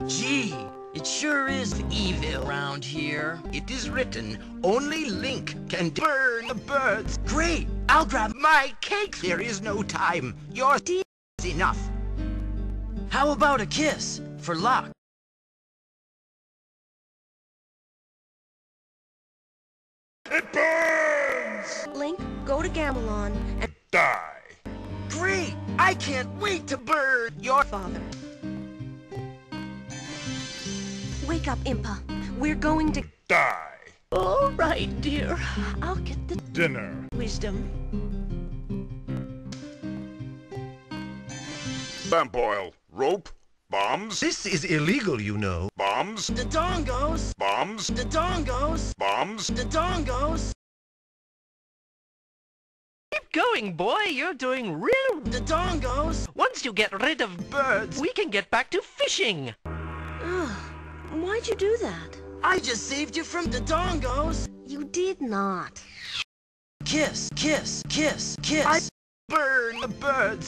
Gee, it sure is evil around here. It is written, only Link can burn the birds. Great! I'll grab My cake! There is no time. Your tea is enough. How about a kiss for luck? It burns! Link, go to Gamelon and Die. Great! I can't wait to burn your father. Wake up, Impa. We're going to... Die. All right, dear. I'll get the Dinner. wisdom. Lamp oil. Rope. Bombs. This is illegal, you know. Bombs. The dongos! Bombs. The dongos! Bombs. The dongos! Keep going, boy. You're doing real. The dongos! Once you get rid of birds, we can get back to fishing. Ugh, why'd you do that? I just saved you from the dongos! You did not. Kiss, kiss, kiss, kiss! I burn the birds.